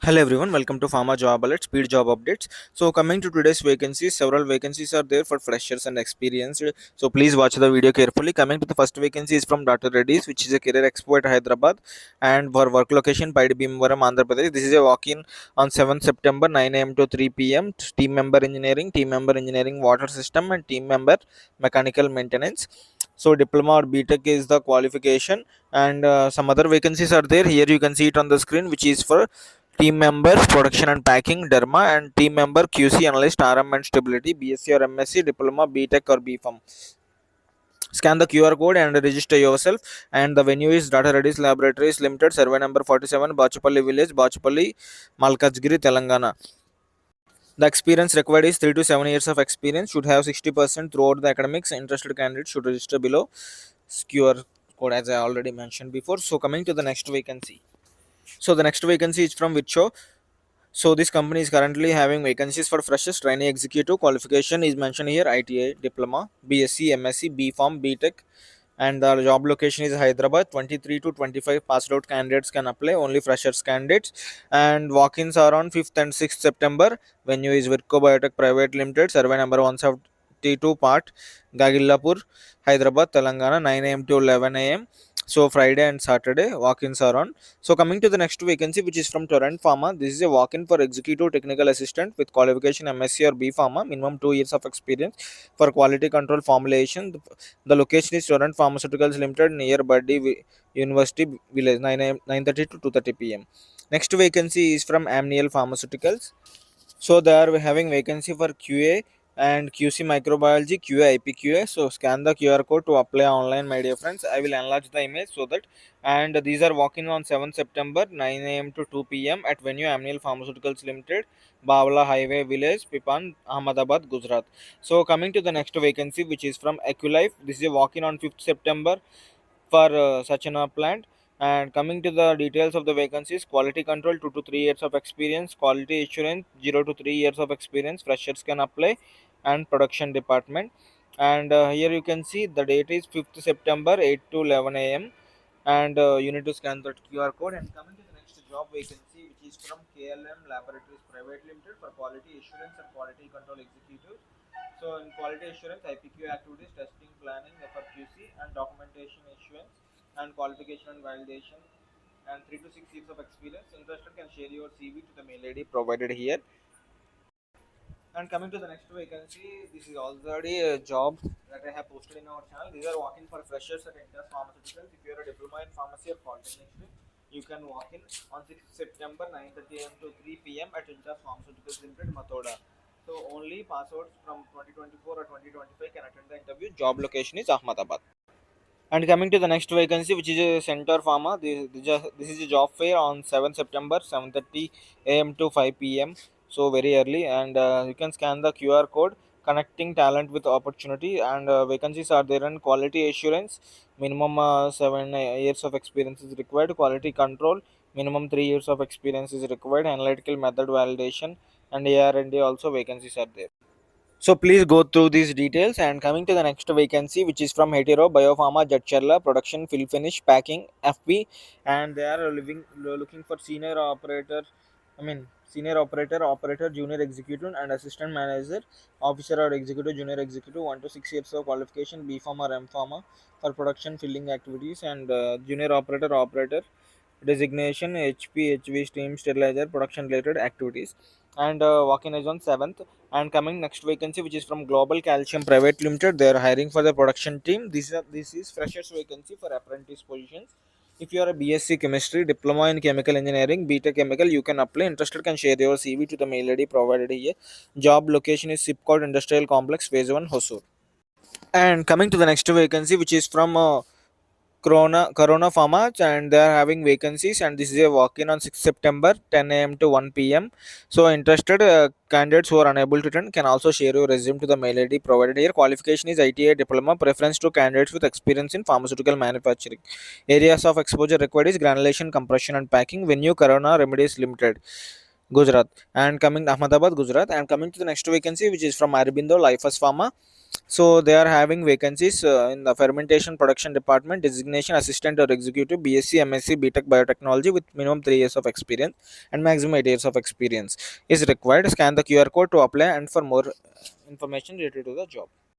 Hello everyone, welcome to Pharma Job Alert, Speed Job Updates. So coming to today's vacancies, several vacancies are there for freshers and experienced. So please watch the video carefully. Coming to the first vacancy is from Dr. Reddy's, which is a career expo at Hyderabad, and for work location Baddi Bhimavaram, Andhra Pradesh. This is a walk-in on 7th September 9 a.m. to 3 p.m. Team member engineering, water system, and team member mechanical maintenance. So diploma or B.Tech is the qualification, and some other vacancies are there. Here you can see it on the screen, which is for team member production and packing derma, and team member QC analyst RM and stability, B.Sc or M.Sc, diploma, B.Tech or B.Pharm. Scan the QR code and register yourself. And the venue is Data Reddy's Laboratories Limited, survey number 47, Bachapalli Village, Bachapalli, Malkajgiri, Telangana. The experience required is 3 to 7 years of experience, should have 60% throughout the academics. Interested candidates should register below QR code, as I already mentioned before. So coming to the next vacancy. So the next vacancy is from Virchow. So this company is currently having vacancies for freshers, trainee, executive. Qualification is mentioned here: ITA, diploma, B.Sc, M.Sc, B.Pharm, B.Tech, and the job location is Hyderabad. 23 to 25 passed out candidates can apply, only freshers candidates, and walk-ins are on 5th and 6th September. Venue is Virchow Biotech Private Limited, survey number 172 part, Gagillapur, Hyderabad, Telangana, 9 a.m. to 11 a.m. So Friday and Saturday walk-ins are on. So coming to the next vacancy, which is from Torrent Pharma. This is a walk-in for executive technical assistant with qualification M.Sc or B.Pharma, minimum 2 years of experience for quality control formulation. The location is Torrent Pharmaceuticals Limited, near Baddi University Village, 9:30 to 2:30 p.m. Next vacancy is from Amneal Pharmaceuticals. So they are having vacancy for QA and QC microbiology, QA IPQA. So scan the QR code to apply online, my dear friends. I will enlarge the image so that. And these are walking on 7th September 9 a.m. to 2 p.m. at venue Amneal Pharmaceuticals Limited, Bawala Highway Village, Pipan, Ahmedabad, Gujarat. So coming to the next vacancy, which is from Aculife. This is a walk-in on 5th September for such an plant. And coming to the details of the vacancies: quality control 2 to 3 years of experience, quality assurance 0 to 3 years of experience, freshers can apply, and production department. And here you can see the date is 5th September 8 to 11 a.m. And you need to scan that QR code. And coming to the next job vacancy, which is from KLM Laboratories Private Limited for quality assurance and quality control executive. So in quality assurance, IPQ activities, testing, planning, FRQC, and documentation issuance, and qualification and validation, and 3 to 6 years of experience. Interested can share your CV to the mail ID provided here. And coming to the next vacancy, this is already a job that I have posted in our channel. These are walk-in for freshers at Intas Pharmaceuticals. If you are a diploma in pharmacy or polytechnic, you can walk in on 6th September 9:30 a.m. to 3 p.m. at Intas Pharmaceuticals Limited, Mathoda. So only passouts from 2024 or 2025 can attend the interview. Job location is Ahmedabad. And coming to the next vacancy, which is a Centaur Pharma. This is a job fair on 7th September 7:30 a.m. to 5 p.m. So very early, and you can scan the QR code. Connecting talent with opportunity, and vacancies are there in quality assurance. Minimum 7 years of experience is required. Quality control, minimum 3 years of experience is required. Analytical method validation and AR&D also vacancies are there. So please go through these details. And coming to the next vacancy, which is from Hetero Biopharma, Jatcherla, production, fill finish, packing, FP, and they are looking for senior operator. Senior operator, operator, junior executive, and assistant manager, officer or executive, junior executive, 1 to 6 years of qualification, B.Pharm or M.Pharm for production filling activities, and junior operator, operator designation HV steam sterilizer production related activities. And walk-in is on 7th. And coming next vacancy, which is from Global Calcium Private Limited. They are hiring for the production team. This is freshers vacancy for apprentice positions. If you are a B.Sc chemistry, diploma in chemical engineering, B.Tech chemical, you can apply. Interested can share your CV to the mail ID provided here. Job location is SIPCOT Industrial Complex, Phase 1, Hosur. And coming to the next vacancy, which is from Corona Pharma, and they are having vacancies. And this is a walk-in on 6th September 10 a.m. to 1 p.m. So interested candidates who are unable to attend can also share your resume to the mail ID provided here. Qualification is ITA diploma. Preference to candidates with experience in pharmaceutical manufacturing. Areas of exposure required is granulation, compression, and packing. Venue Corona Remedies Limited, Gujarat. And coming Ahmedabad, Gujarat. And coming to the next vacancy, which is from Aurobindo Pharma. So they are having vacancies in the fermentation production department, designation assistant or executive, B.Sc, M.Sc, B.Tech biotechnology with minimum 3 years of experience and maximum 8 years of experience is required. Scan the QR code to apply and for more information related to the job.